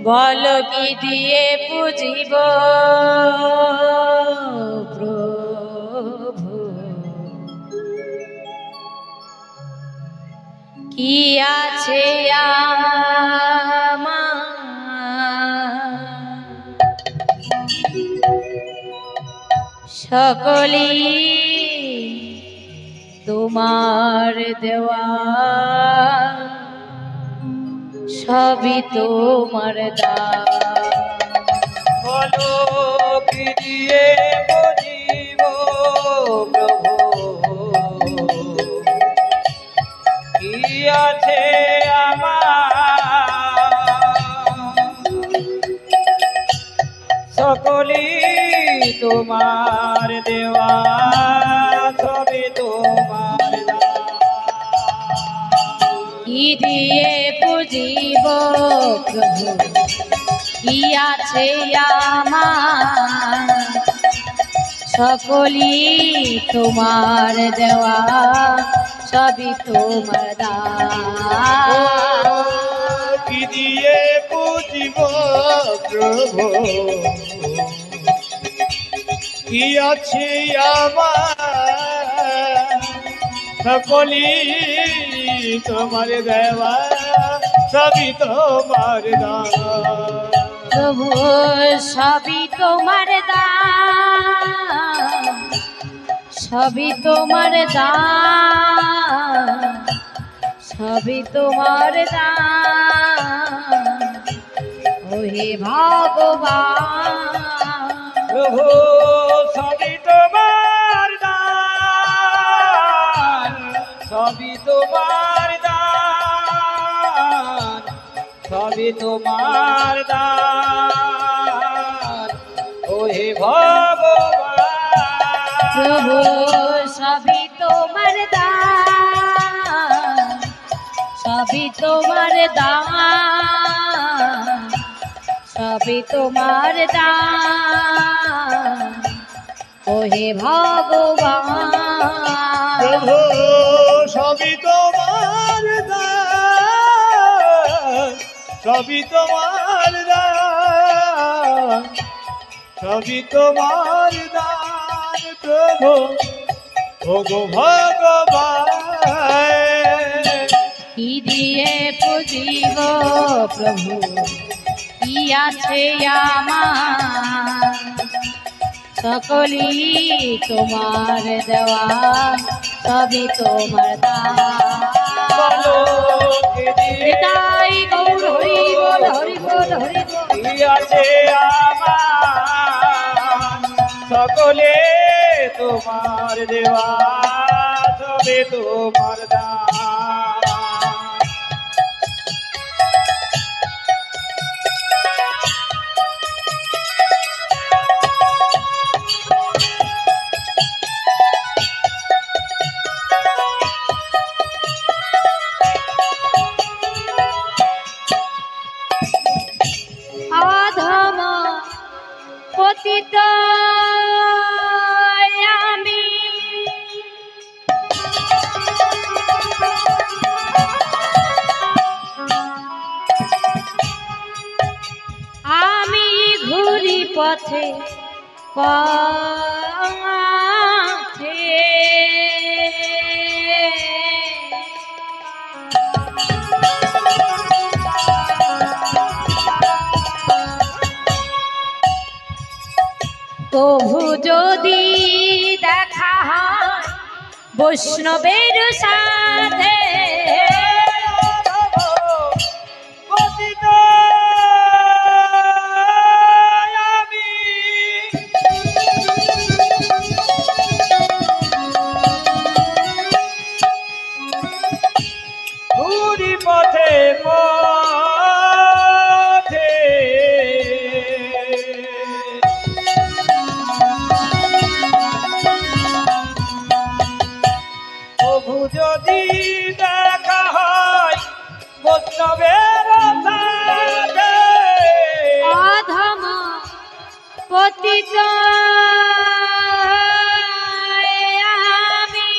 বলো কি দিয়ে পুজিব প্রভু, কি আছে আমার, সকলই তোমার দেওয়া, সবই তোমার দান। বলো কি দিয়ে বুঝিব প্রভু, কি আছে আমার, সকলই তোমার দেওয়া, সবই তোমার দান। কি দিয়ে পুজিব প্রভু, কি আছে আমার, সকলই তোমার দেওয়া, সবই তোমার দান। কি দিয়ে পুজিব প্রভু, কি আছে আমার, সকলই তোমার দেওয়া, সবই তোমার দান। প্রভু সবই তোমার দান, সবই তোমার দান, সবই তোমার দান। ওহে ভগবান, প্রভু সবই তোমার দান, সবই তোমার দান, সবই তোমার দান। ওহে ভগবান, প্রভু সবই তোমার দান, সবই তোমার দান, সবই তোমার দান। ওহে ভগবান, প্রভু সবই তোমার দান, সবই তোমার দান, সবই তোমার দান। প্রভু ওগো ভগবান, কি দিয়ে পুজিব প্রভু, কি আছে আমার, সকলই তোমার দেওয়া, সবই তোমার দান। বলো কি দিয়ে তাই গৌর হরি বল, হরি বল, হরি বল। কি আছে আমার, সকলে তোমার দেওয়া, সবে তোমার দান। অধম পতিত আমি, আমি ঘুরি পথে পথে, তবু যদি দেখা হয় বৈষ্ণবের সাথে পতিত আমি ঘুরি পথে পথে প্রভু যদি দেখা হয় বৈষ্ণবের সাথে অধম পতিত আমি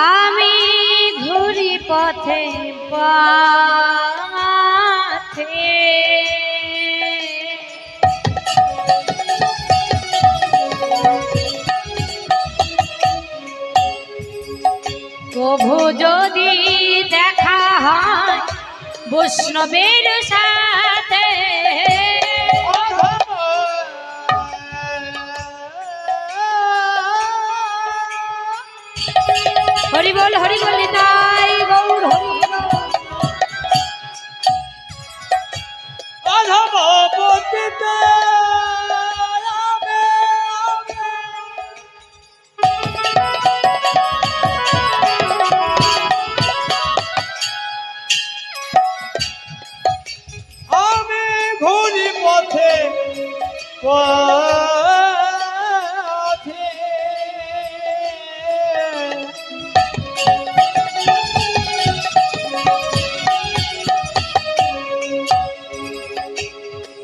আমি ঘুরি পথে পথে প্রভু যদি দেখা হয় বৈষ্ণবের সাথে হরি বল নিতাই গৌর হরি অধম পতিত আমি ঘুরি পথে পথে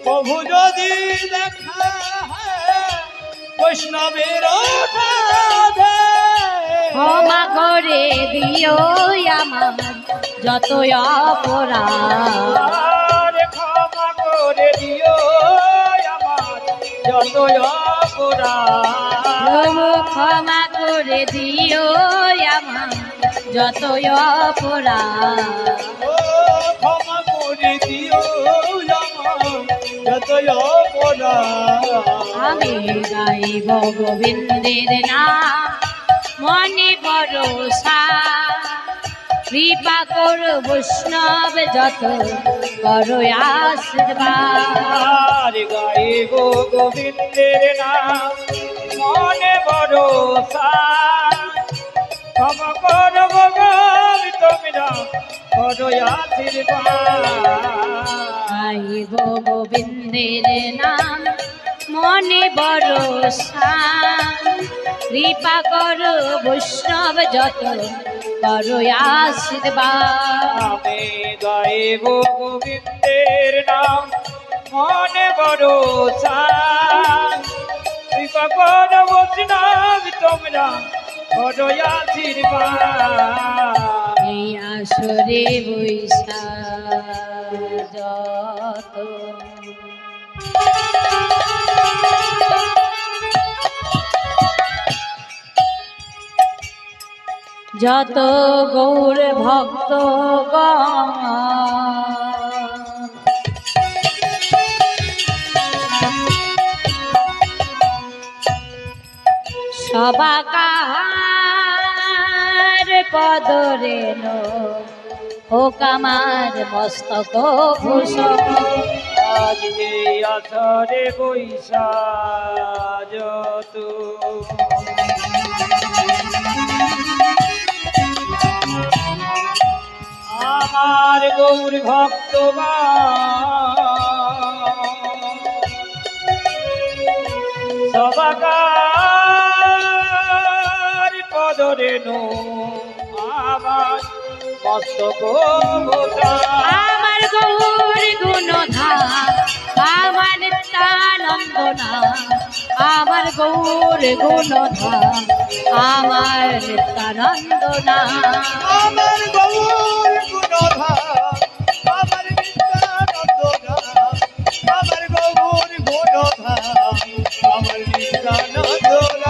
প্রভু যদি দেখা বৈষ্ণবের সাথে ক্ষমা করে দিও আমার যত অপরাধ আরে ক্ষমা করে দিও আমার যত অপরাধ প্রভু ক্ষমা করে দিও আমার যত অপরাধ ও ক্ষমা করে দিও আমার যত অপরাধ আমি গাইব গোবিন্দের নাম মনে ভরসা কৃপা করো বৈষ্ণব যত করো আশীর্বাদ আর গাইব গোবিন্দের নাম মনে ভরসা ক্ষমা করো গোবিন্দ তোমরা করো আশীর্বাদ গাইব গোবিন্দের নাম মনে ভরসা কৃপা করো বৈষ্ণব যত করো আশীর্বাদ আমি গাইব গোবিন্দের নাম মনে ভরসা কৃপা করো বৈষ্ণব তোমরা করো আশীর্বাদ এই আসরে বৈশা যত যত গৌর ভক্ত সবাকার পদরে ও কামার মস্তক ভূষণ আজ এই আসরে বৈশা যত আমার গৌর ভক্তগণ সবাকার পদরে আমার মস্তক আমার গৌর গুণধাম আমার নিত্যানন্দনা আমার গৌর গুণধাম আমার নিত্যানন্দনা আমার গৌর গুণধাম আমার নিত্যানন্দধাম আমার গৌর গুণধাম আমার নিত্যানন্দধাম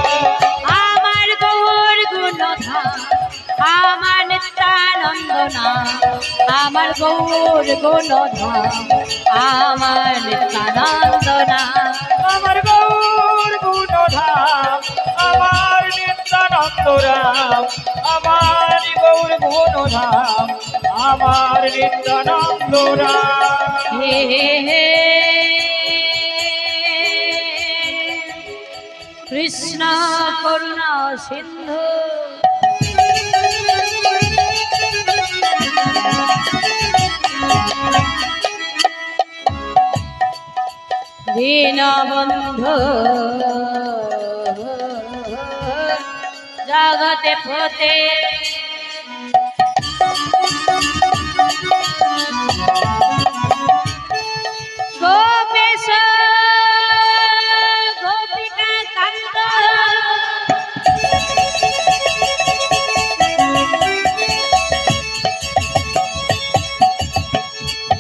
আমার গৌর গুণধাম আমার নিত্যানন্দনা আমার গৌর গুণধাম আমার নিত্যানন্দনা আমার গৌর গুণধাম আমার নিত্যানন্দ রাম আমার গৌর গুণধাম আমার নিত্যানন্দ রাম হে হে কৃষ্ণ করুণা সিন্ধু দীনবন্ধু জগতে পতে গোপেশ গোপিকা কান্ত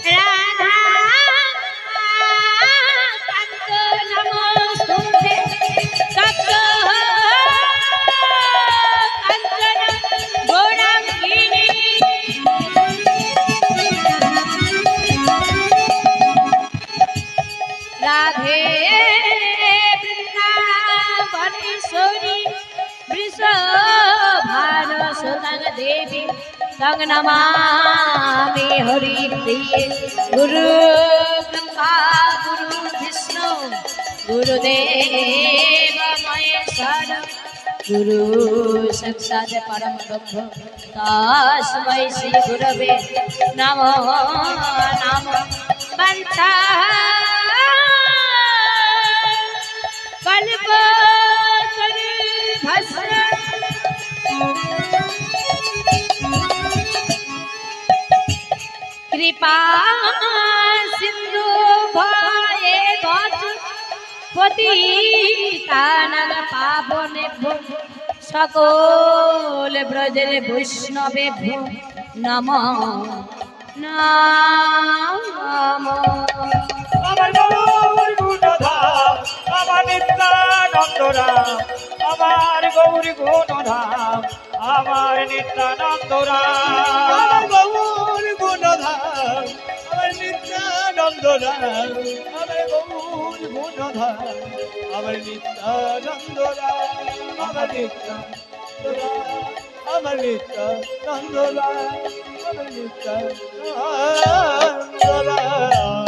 রাধা কান্ত নমস্তুতে সপ্ত কাঞ্চন গৌরাঙ্গিনী রাধে বৃন্দাবনেশ্বরী বৃষভার সুতং দেবী তং নমামি হরি প্রিয়ে গুরু ব্রহ্মা গুরু বিষ্ণু গুরুদেব মহেশ্বর গুরু সাক্ষাৎ পরম ব্রহ্ম তস্मै শ্রী গুরবে নমো নমঃ বঞ্ছা कल्पतरुभस्म कृपा सिंधु भयेभ्यो पतितानां पावनेभ्यो सकल ब्रजेर वैष्णवेभ्यो नमो नमः আমার গৌর গুণধাম আমার নিত্যানন্দ রাম আমার গৌর গুণধাম আমার নিত্যানন্দ রাম আমার গৌর গুণধাম আমার নিত্যানন্দ রাম আমার গৌর গুণধাম আমার নিত্যানন্দ রাম আমার নিত্যানন্দ রাম আমার নিত্যানন্দ রাম আমার নিত্যানন্দ রাম